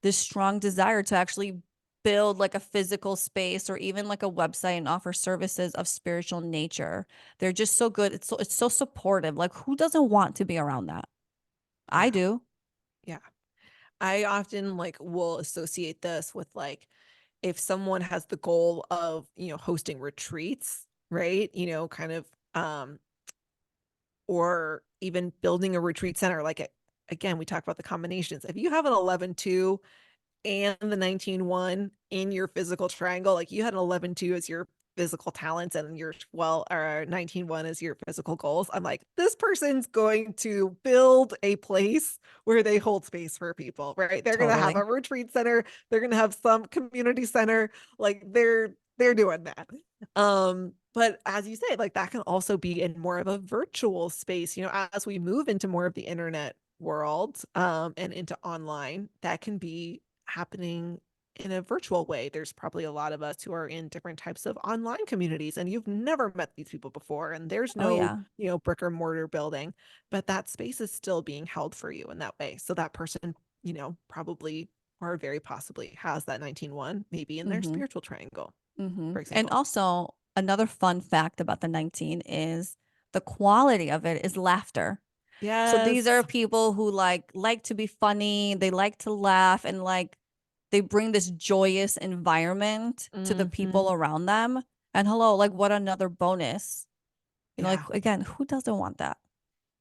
this strong desire to actually build like a physical space or even like a website and offer services of spiritual nature. They're just so good. It's so supportive. Like who doesn't want to be around that? I Yeah. do. Yeah. I often like will associate this with like if someone has the goal of, hosting retreats, right? Kind of or even building a retreat center like again, we talked about the combinations. If you have an 11-2 and the 19-1 in your physical triangle, like you had an 11-2 as your physical talents and your 12 or 19-1 as your physical goals. I'm like, this person's going to build a place where they hold space for people, right? They're going to have Totally. a retreat center, they're going to have some community center, like they're doing that. But as you say, like that can also be in more of a virtual space, as we move into more of the internet world and into online, that can be happening in a virtual way. There's probably a lot of us who are in different types of online communities and you've never met these people before and there's Oh no, yeah. brick or mortar building, but that space is still being held for you in that way. So that person, probably or very possibly has that 19-1 maybe in their Mm-hmm. spiritual triangle, Mm-hmm. for And example. also another fun fact about the 19 is the quality of it is laughter. So these are Yes. people who like to be funny, they like to laugh and like they bring this joyous environment to the Hmm. people around them. And hello, like what another bonus. You know, like Yeah. again, who doesn't want that?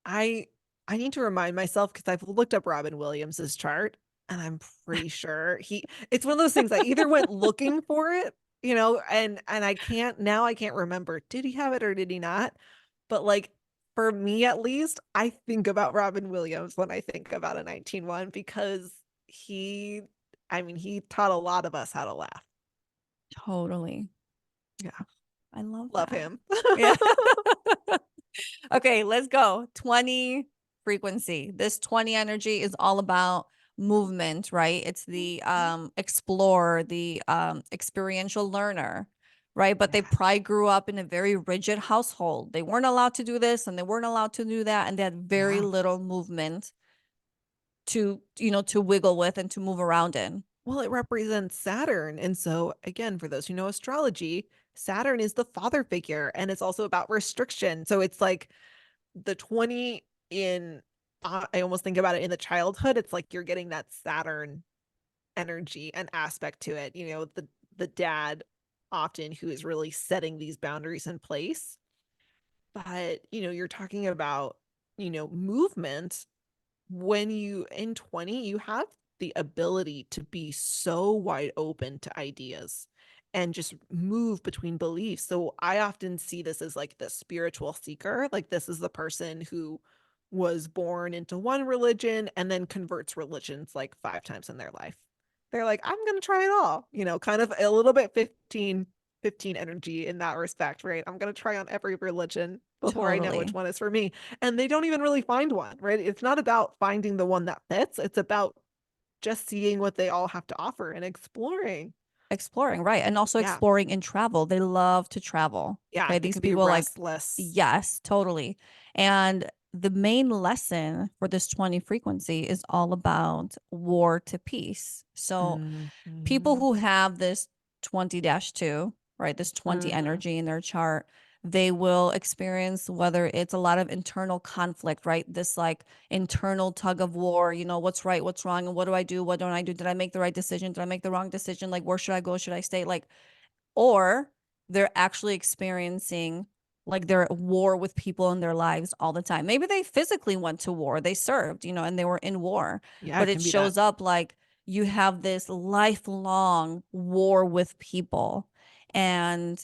I I need to remind myself because I've looked up Robin Williams's chart and I'm pretty sure it's one of those things I either went looking for it, and I can't remember. Did he have it or did he not? But like for me at least, I think about Robin Williams when I think about a 19-1 because he he taught a lot of us how to laugh. Totally. Yeah, I love love that. him. Yeah. Okay, let's go. 20 frequency. This 20 energy is all about movement, right? It's the explorer, the experiential learner, right? But they Yeah. probably grew up in a very rigid household. They weren't allowed to do this and they weren't allowed to do that, and they had very Yeah. little movement to, to wiggle with and to move around in. Well, it represents Saturn. And so, again, for those who know astrology, Saturn is the father figure and it's also about restriction. So it's like the 20 in, I almost think about it in the childhood. It's like you're getting that Saturn energy and aspect to it. The dad often who is really setting these boundaries in place. But, you're talking about, movement when you in 20 you have the ability to be so wide open to ideas and just move between beliefs. So I often see this as like the spiritual seeker, like this is the person who was born into one religion and then converts religions like 5 times in their life. They're like, I'm going to try it all, kind of a little bit 15 energy in that respect, right? I'm going to try on every religion before I know which Totally. one is for me. And they don't even really find one, right? It's not about finding the one that fits, it's about just seeing what they all have to offer and exploring. Exploring, right. And also Yeah. exploring in travel. They love to travel. Yeah. Okay. They These can be people like, restless. yes, totally. And the main lesson for this 20 frequency is all about war to peace. So people Mm-hmm. who have this 20-2, right, this 20 Mm-hmm. energy in their chart, they will experience whether it's a lot of internal conflict, right? This like internal tug of war, what's right, what's wrong, and what do I do? What don't I do? Did I make the right decision? Did I make the wrong decision? Like, where should I go? Should I stay? Like, or they're actually experiencing like they're at war with people in their lives all the time. Maybe they physically went to war, they served, and they were in war, Yeah, but it it can be that. shows up like you have this lifelong war with people. And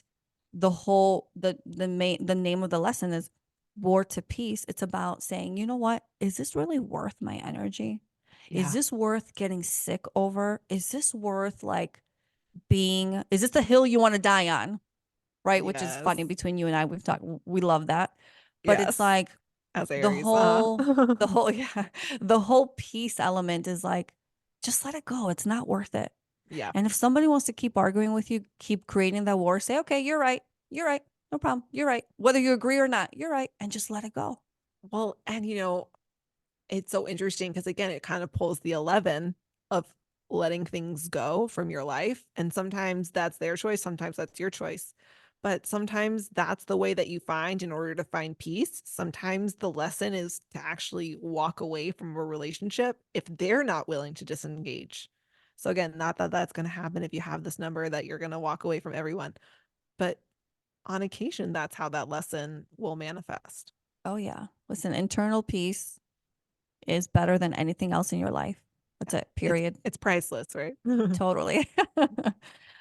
the name of the lesson is War to Peace. It's about saying, you know what? Is this really worth my energy? Is Yeah. this worth getting sick over? Is this worth like is this the hill you want to die on? Right? Which is Yes. funny between you and I. We've talked, we love that. But it's Yes. like As the Aries. whole, yeah, the whole peace element is like, just let it go. It's not worth it. Yeah. And if somebody wants to keep arguing with you, keep creating that war, say, okay, you're right. You're right. No problem. You're right. Whether you agree or not, you're right. And just let it go. Well, and it's so interesting because again, it kind of pulls the 11 of letting things go from your life. And sometimes that's their choice, sometimes that's your choice. But sometimes that's the way that you find in order to find peace. Sometimes the lesson is to actually walk away from a relationship if they're not willing to disengage. So again, not that that's going to happen if you have this number that you're going to walk away from everyone, but on occasion, that's how that lesson will manifest. Oh, yeah. Listen, internal peace is better than anything else in your life. That's Yeah. it, It's period. it's priceless, right? Totally.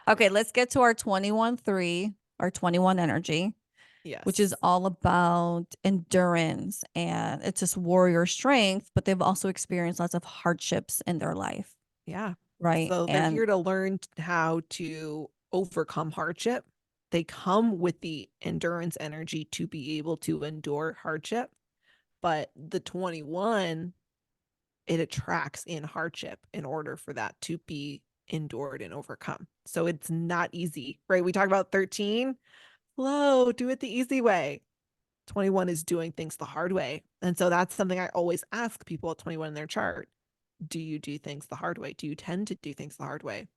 Okay, let's get to our 21-3, our 21 energy, which is Yes. all about endurance and it's just warrior strength, but they've also experienced lots of hardships in their life, Yeah. right? So they're And here to learn how to overcome hardship. They come with the endurance energy to be able to endure hardship. But the 21, it attracts in hardship in order for that to be endured and overcome. So it's not easy, right? We talk about 13, flow, do it the easy way. 21 is doing things the hard way. And so that's something I always ask people at 21 in their chart. Do you do things the hard way? Do you tend to do things the hard way?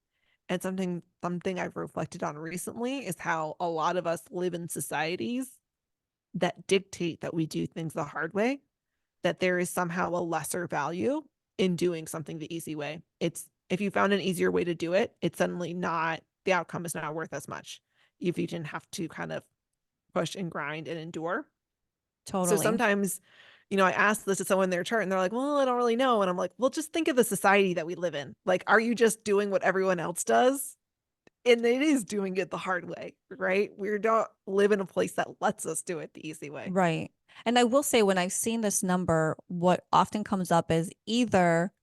And something I've reflected on recently is how a lot of us live in societies that dictate that we do things the hard way, that there is somehow a lesser value in doing something the easy way. It's if you found an easier way to do it, it's suddenly not the outcome is not worth as much if you didn't have to kind of push and grind and endure. So totally. sometimes, I ask this to someone in their chart and they're like, well, I don't really know. And I'm like, well, just think of the society that we live in. Like, are you just doing what everyone else does? And it is doing it the hard way, right? We don't live in a place that lets us do it the easy way. Right. And I will say, when I've seen this number, what often comes up is either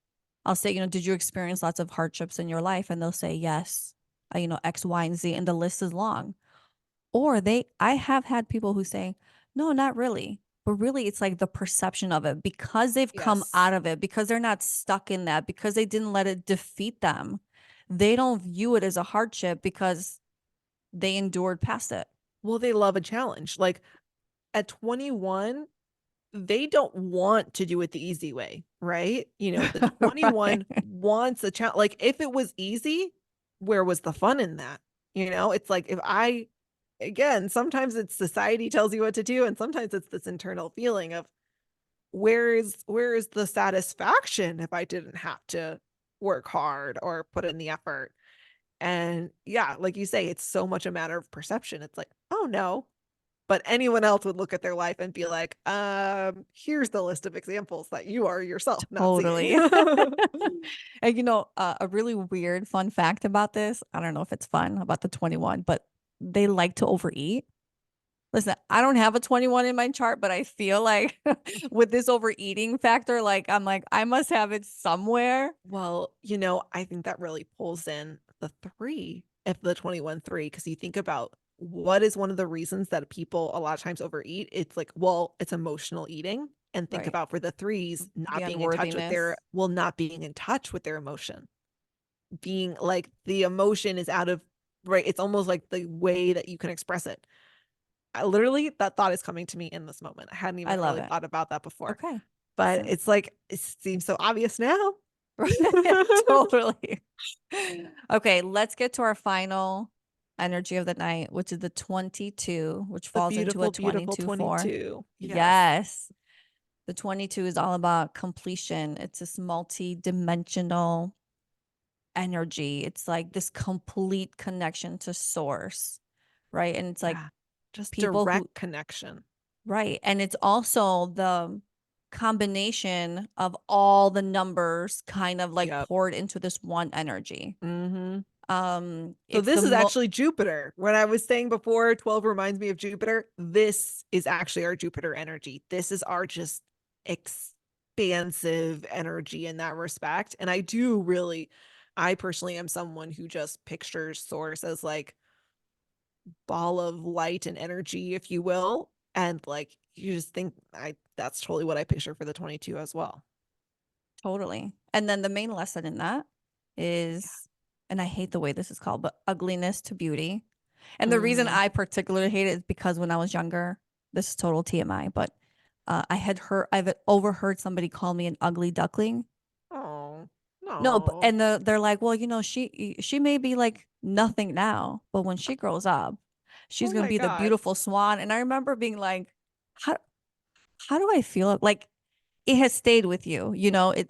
I'll say, did you experience lots of hardships in your life? And they'll say, yes, X, Y, and Z. And the list is long. Or I have had people who say, no, not really. But really, it's like the perception of it because they've come Yes. out of it, because they're not stuck in that, because they didn't let it defeat them. They don't view it as a hardship because they endured past it. Well, they love a challenge. Like at 21, they don't want to do it the easy way, right? The 21 Right. wants a challenge. Like if it was easy, where was the fun in that? It's like again, sometimes it's society tells you what to do, and sometimes it's this internal feeling of where is the satisfaction if I didn't have to work hard or put in the effort? And yeah, like you say, it's so much a matter of perception. It's like, oh no, but anyone else would look at their life and be like, here's the list of examples that you are yourself not seeing. Totally. And a really weird fun fact about this, I don't know if it's fun about the 21, but they like to overeat. Listen, I don't have a 21 in my chart, but I feel like with this overeating factor, like I'm like, I must have it somewhere. Well, I think that really pulls in the three, if the 21 3, because you think about what is one of the reasons that people a lot of times overeat. It's like, well, it's emotional eating. And think Right. about for the threes, The unworthiness. not being in touch with their emotion, being like the emotion is out of, right. It's almost like the way that you can express it. Literally, that thought is coming to me in this moment. I hadn't I even love really it. thought about that before, Okay. but Listen. it's like, it seems so obvious now. Totally. Okay, let's get to our final energy of the night, which is the 22, which The falls into a beautiful, beautiful 22-4. 22. Yes. Yes. The 22 is all about completion. It's this multi-dimensional energy. It's like this complete connection to source, right? And it's like Yeah. Just people who, direct connection. right. And it's also the combination of all the numbers kind of like Yep. poured into this one energy. Mm-hmm. So It's the this is actually Jupiter. When I was saying before, 12 reminds me of Jupiter. This is actually our Jupiter energy. This is our just expansive energy in that respect. And I personally am someone who just pictures source as like ball of light and energy, if you will. And like you just think that's totally what I picture for the 22 as well. Totally. And then the main lesson in that is, and I hate the way this is called, but ugliness to beauty. And the reason Mm. I particularly hate it is because when I was younger, this is total TMI, but I've overheard somebody call me an ugly duckling. Oh, No, but, no. and they're like, well, she may be like nothing now, but when she grows up, she's Oh gonna my be the God. beautiful swan. And I remember being like, how how do I feel? Like it has stayed with you,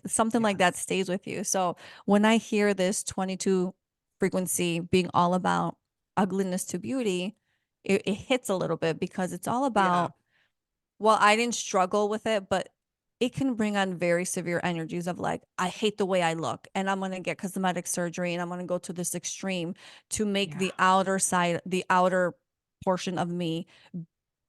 something like that Yes. stays with you. So when I hear this 22 frequency being all about ugliness to beauty, it hits a little bit because it's all Yeah. about, well, I didn't struggle with it, but it can bring on very severe energies of like, I hate the way I look and I'm going to get cosmetic surgery and I'm going to go to this extreme to make Yeah. the outer side, the outer portion of me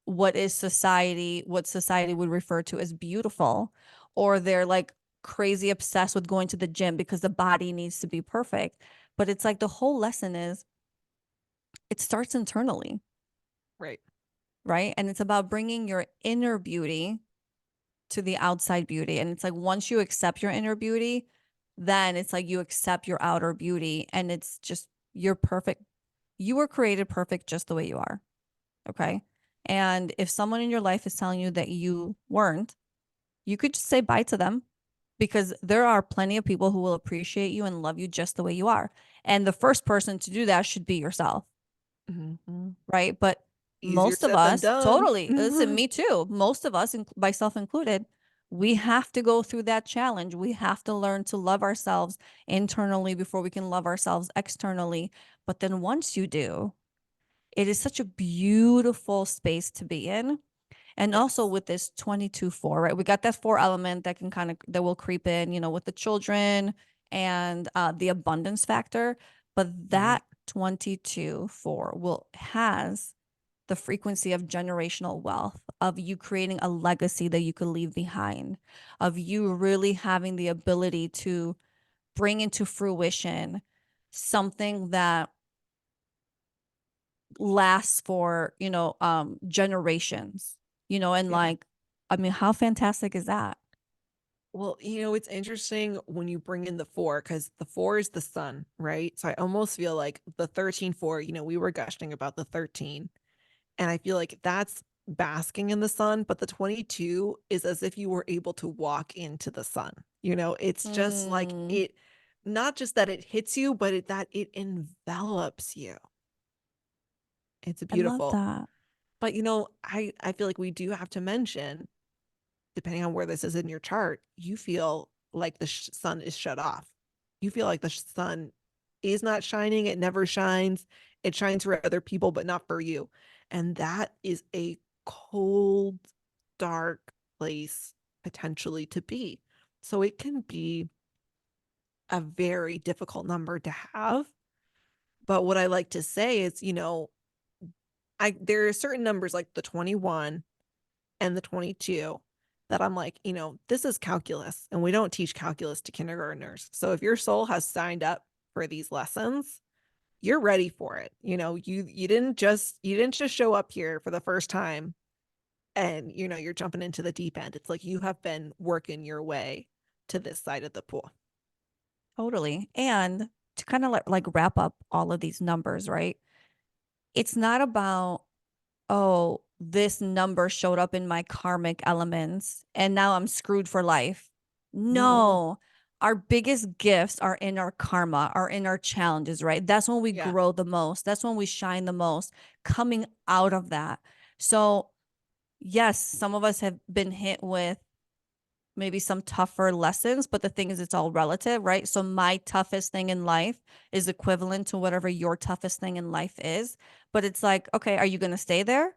what society would refer to as beautiful, or they're like crazy obsessed with going to the gym because the body needs to be perfect. But it's like the whole lesson is it starts internally, Right. right? And it's about bringing your inner beauty to the outside beauty. And it's like once you accept your inner beauty, then it's like you accept your outer beauty and it's just you're perfect. You were created perfect just the way you are. Okay. And if someone in your life is telling you that you weren't, you could just say bye to them because there are plenty of people who will appreciate you and love you just the way you are. And the first person to do that should be yourself, Mhm. right? But Easier most of said than us, done. totally, listen, me too, most of us, myself included, we have to go through that challenge. We have to learn to love ourselves internally before we can love ourselves externally. But then once you do, it is such a beautiful space to be in. And also Yes. with this 22-4, right? We got that four element that can that will creep in, with the children and the abundance factor. But Right. that 22-4 has the frequency of generational wealth, of you creating a legacy that you could leave behind, of you really having the ability to bring into fruition something that lasts for, generations, and Yeah. like, I mean, how fantastic is that? Well, it's interesting when you bring in the four because the four is the sun, right? So I almost feel like the 13-4, we were gushing about the 13, and I feel like that's basking in the sun, but the 22 is as if you were able to walk into the sun. It's just like Mm, not just that it hits you, but that it envelops you. It's I love beautiful. that. But I feel like we do have to mention, depending on where this is in your chart, you feel like the sun is shut off. You feel like the sun is not shining. It never shines. It shines for other people, but not for you. And that is a cold, dark place potentially to be. So it can be a very difficult number to have. But what I like to say is, there are certain numbers like the 21 and the 22 that I'm like, this is calculus and we don't teach calculus to kindergartners. So if your soul has signed up for these lessons, you're ready for it. You didn't just show up here for the first time and you're jumping into the deep end. It's like you have been working your way to this side of the pool. Totally. And to kind of like wrap up all of these numbers, right? It's not about, oh, this number showed up in my karmic elements and now I'm screwed for life. No. No, our biggest gifts are in our karma, are in our challenges, right? That's when we Yeah. grow the most. That's when we shine the most, coming out of that. So, yes, some of us have been hit with maybe some tougher lessons, but the thing is, it's all relative, right? So my toughest thing in life is equivalent to whatever your toughest thing in life is. But it's like, okay, are you going to stay there?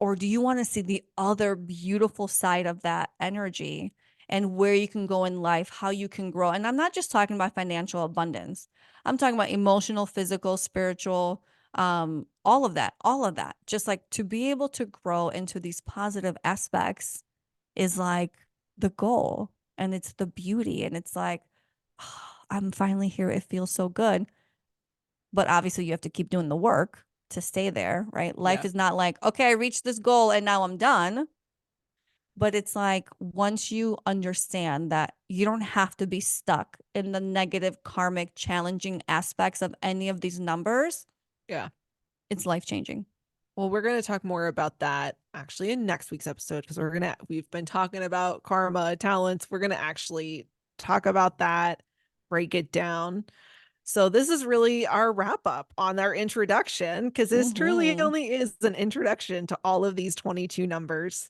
Or do you want to see the other beautiful side of that energy and where you can go in life, how you can grow? And I'm not just talking about financial abundance. I'm talking about emotional, physical, spiritual, all of that. Just like to be able to grow into these positive aspects is like the goal, and it's the beauty, and it's like, I'm finally here. It feels so good. But obviously, you have to keep doing the work to stay there, right? Life Yeah. is not like, okay, I reached this goal and now I'm done. But it's like once you understand that you don't have to be stuck in the negative, karmic, challenging aspects of any of these numbers, Yeah. it's life changing. Well, we're going to talk more about that actually in next week's episode because we've been talking about karma, talents. We're going to actually talk about that, break it down. So, this is really our wrap up on our introduction because this truly Hmm. only is an introduction to all of these 22 numbers.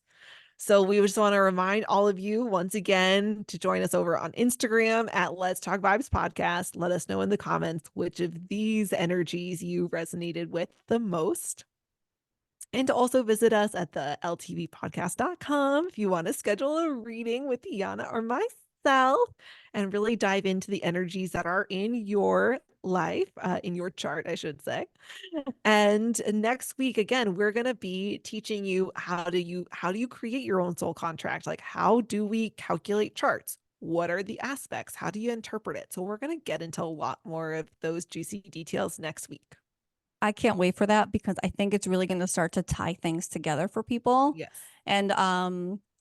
So, we just want to remind all of you once again to join us over on Instagram at Let's Talk Vibes Podcast. Let us know in the comments which of these energies you resonated with the most. And to also visit us at the ltvpodcast.com if you want to schedule a reading with Yiannah or myself and really dive into the energies that are in your life, in your chart, I should say. And next week, again, we're going to be teaching you how do you create your own soul contract? Like, how do we calculate charts? What are the aspects? How do you interpret it? So we're going to get into a lot more of those juicy details next week. I can't wait for that because I think it's really going to start to tie things together for people. Yes. And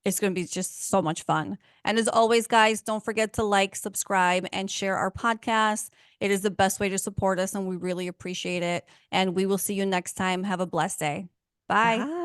it's going to be just so much fun. And as always, guys, don't forget to like, subscribe, and share our podcast. It is the best way to support us, and we really appreciate it. And we will see you next time. Have a blessed day. Bye. Bye.